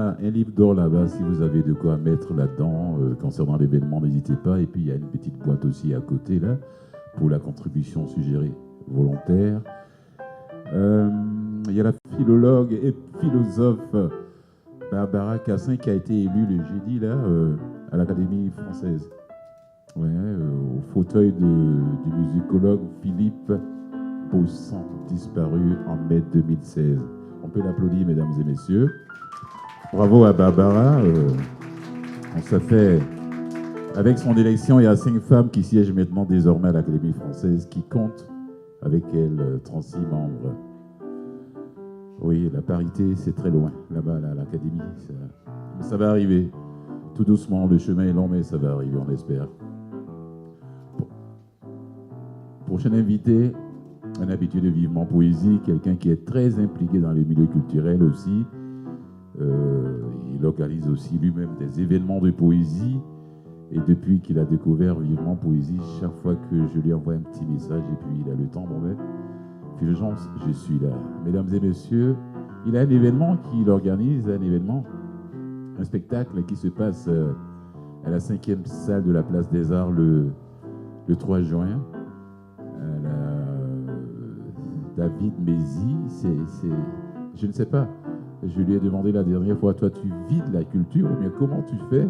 a un livre d'or là-bas, si vous avez de quoi mettre là-dedans concernant l'événement, n'hésitez pas. Et puis il y a une petite boîte aussi à côté là pour la contribution suggérée volontaire. Il y a la philologue et philosophe Barbara Cassin qui a été élue le jeudi là à l'Académie française. Ouais, au fauteuil du musicologue Philippe Bossan, disparu en mai 2016. On peut l'applaudir, mesdames et messieurs. Bravo à Barbara. On s'est fait, avec son élection, il y a 5 femmes qui siègent maintenant désormais à l'Académie française, qui comptent avec elle 36 membres. Oui, la parité, c'est très loin, là-bas, à l'Académie. Ça va arriver. Tout doucement, le chemin est long, mais ça va arriver, on espère. Prochain invité, un habitué de Vivement Poésie, quelqu'un qui est très impliqué dans les milieux culturels aussi. Il organise aussi lui-même des événements de poésie. Et depuis qu'il a découvert Vivement Poésie, chaque fois que je lui envoie un petit message et puis il a le temps, bon ben, Fulgence, je suis là. Mesdames et messieurs, il a un événement qu'il organise, un spectacle qui se passe à la 5e salle de la Place des Arts le 3 juin. David Mézy, je ne sais pas, je lui ai demandé la dernière fois, toi tu vides la culture ou bien comment tu fais?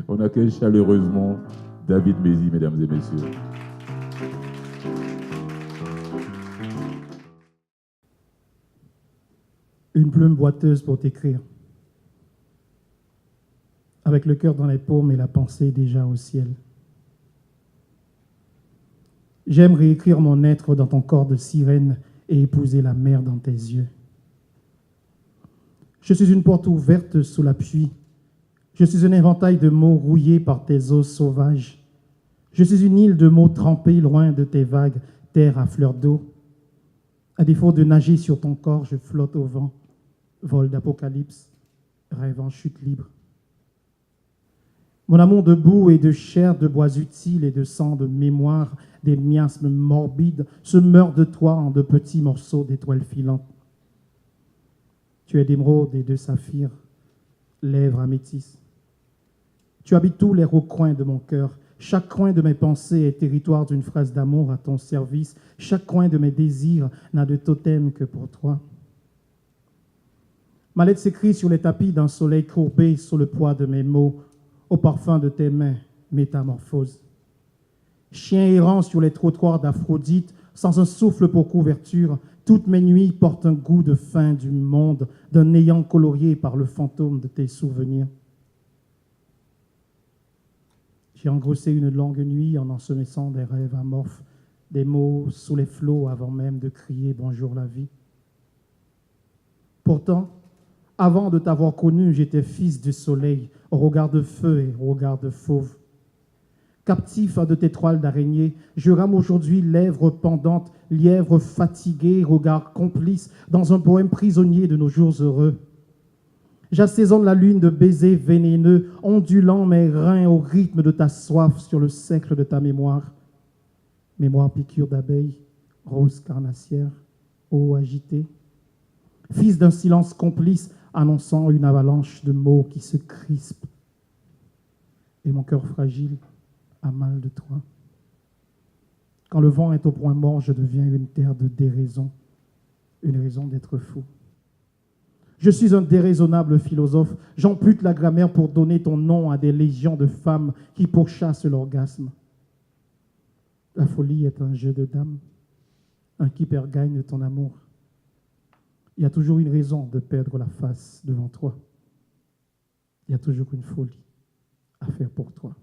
On accueille chaleureusement David Mézy, mesdames et messieurs. Une plume boiteuse pour t'écrire, avec le cœur dans les paumes et la pensée déjà au ciel. J'aime réécrire mon être dans ton corps de sirène et épouser la mer dans tes yeux. Je suis une porte ouverte sous la pluie. Je suis un éventail de mots rouillés par tes eaux sauvages. Je suis une île de mots trempés loin de tes vagues, terre à fleur d'eau. À défaut de nager sur ton corps, je flotte au vent, vol d'apocalypse, rêve en chute libre. Mon amour de boue et de chair, de bois utiles et de sang, de mémoire, des miasmes morbides, se meurt de toi en de petits morceaux d'étoiles filantes. Tu es d'émeraude et de saphir, lèvres améthyst. Tu habites tous les recoins de mon cœur. Chaque coin de mes pensées est territoire d'une phrase d'amour à ton service. Chaque coin de mes désirs n'a de totem que pour toi. Ma lettre s'écrit sur les tapis d'un soleil courbé sous le poids de mes mots, au parfum de tes mains, métamorphose. Chien errant sur les trottoirs d'Aphrodite, sans un souffle pour couverture, toutes mes nuits portent un goût de fin du monde, d'un néant colorié par le fantôme de tes souvenirs. J'ai engrossé une longue nuit en ensemeçant des rêves amorphes, des mots sous les flots avant même de crier « Bonjour la vie ». Pourtant, avant de t'avoir connu, j'étais fils du soleil, au regard de feu et au regard de fauve. Captif de tes toiles d'araignée, je rame aujourd'hui lèvres pendantes, lièvre fatigué, regard complice, dans un poème prisonnier de nos jours heureux. J'assaisonne la lune de baisers vénéneux, ondulant mes reins au rythme de ta soif sur le cercle de ta mémoire. Mémoire piqûre d'abeille, rose carnassière, eau agitée. Fils d'un silence complice, annonçant une avalanche de mots qui se crispent. Et mon cœur fragile a mal de toi. Quand le vent est au point mort, je deviens une terre de déraison, une raison d'être fou. Je suis un déraisonnable philosophe. J'ampute la grammaire pour donner ton nom à des légions de femmes qui pourchassent l'orgasme. La folie est un jeu de dames, un qui perd gagne ton amour. Il y a toujours une raison de perdre la face devant toi. Il y a toujours une folie à faire pour toi.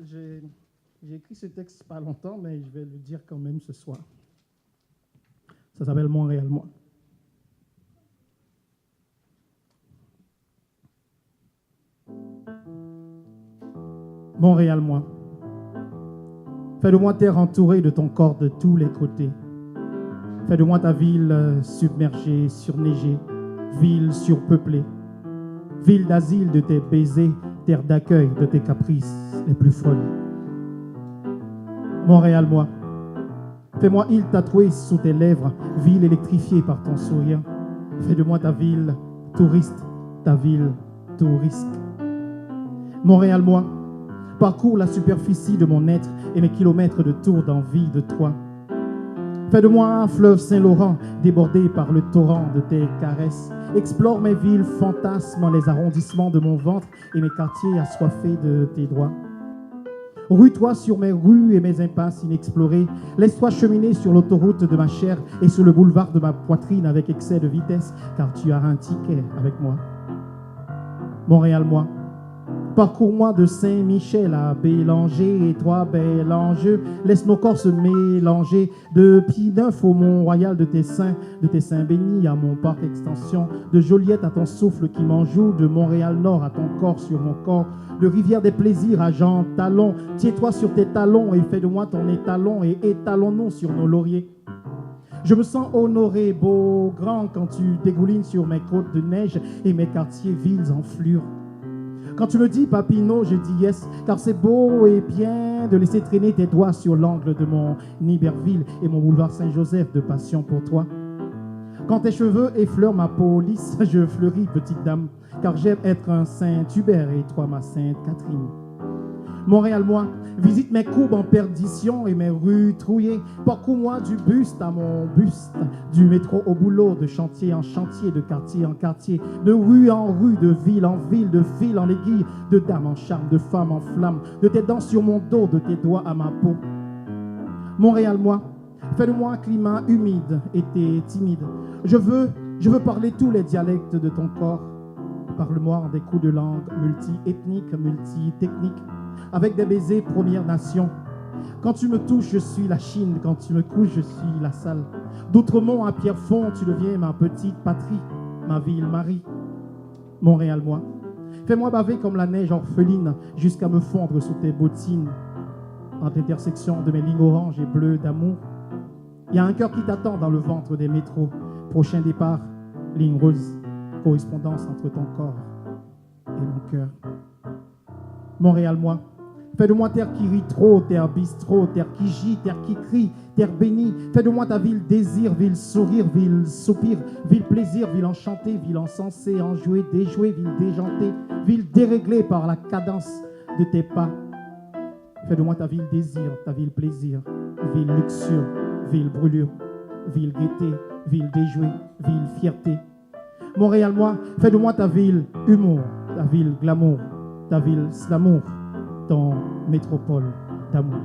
J'ai écrit ce texte pas longtemps, mais je vais le dire quand même ce soir. Ça s'appelle Montréal, moi. Montréal, moi. Fais de moi terre entourée de ton corps de tous les côtés. Fais de moi ta ville submergée, surneigée, ville surpeuplée. Ville d'asile de tes baisers, terre d'accueil de tes caprices les plus folles. Montréal, moi. Fais-moi île tatouée sous tes lèvres, ville électrifiée par ton sourire. Fais de moi ta ville touriste, ta ville touriste. Montréal, moi. Parcours la superficie de mon être et mes kilomètres de tour d'envie de toi. Fais de moi un fleuve Saint-Laurent débordé par le torrent de tes caresses. Explore mes villes, fantasme les arrondissements de mon ventre et mes quartiers assoiffés de tes droits. Rue-toi sur mes rues et mes impasses inexplorées. Laisse-toi cheminer sur l'autoroute de ma chair et sur le boulevard de ma poitrine avec excès de vitesse, car tu as un ticket avec moi. Montréal, moi. Parcours-moi de Saint-Michel à Bélanger et toi, bel enjeu. Laisse nos corps se mélanger de Pied-Neuf au Mont-Royal de tes seins bénis à mon parc extension, de Joliette à ton souffle qui m'enjoue, de Montréal-Nord à ton corps sur mon corps, de Rivière des Plaisirs à Jean Talon. Tiens-toi sur tes talons et fais de moi ton étalon et étalonnons sur nos lauriers. Je me sens honoré, beau, grand quand tu dégoulines sur mes côtes de neige et mes quartiers villes en fleurs. Quand tu me dis Papineau, je dis yes, car c'est beau et bien de laisser traîner tes doigts sur l'angle de mon Iberville et mon boulevard Saint-Joseph de passion pour toi. Quand tes cheveux effleurent ma peau lisse, je fleuris, petite dame, car j'aime être un Saint-Hubert et toi ma Sainte-Catherine. Montréal, moi, visite mes courbes en perdition et mes rues trouillées. Parcours-moi du buste à mon buste, du métro au boulot, de chantier en chantier, de quartier en quartier, de rue en rue, de ville en ville, de fil en aiguille, de dame en charme, de femme en flamme, de tes dents sur mon dos, de tes doigts à ma peau. Montréal, moi, fais de moi un climat humide, été timide. Je veux parler tous les dialectes de ton corps. Parle-moi en des coups de langue multi-ethniques, multi-techniques, avec des baisers Première Nation. Quand tu me touches, je suis la Chine. Quand tu me couches, je suis la salle. D'Outremont à Pierrefonds, tu deviens ma petite patrie, ma ville Marie. Montréal, moi. Fais-moi baver comme la neige orpheline jusqu'à me fondre sous tes bottines. Entre l'intersection de mes lignes oranges et bleues d'amour, il y a un cœur qui t'attend dans le ventre des métros. Prochain départ, ligne rose, correspondance entre ton corps et mon cœur. Montréal, moi. Fais de moi terre qui rit trop, terre bistrot, terre qui gît, terre qui crie, terre bénie. Fais de moi ta ville désir, ville sourire, ville soupir, ville plaisir, ville enchantée, ville encensée, enjouée, déjouée, ville déjantée, ville déréglée par la cadence de tes pas. Fais de moi ta ville désir, ta ville plaisir, ville luxure, ville brûlure, ville gaieté, ville déjouée, ville fierté. Montréal, moi, fais de moi ta ville humour, ta ville glamour, ta ville slamour, ton métropole d'amour.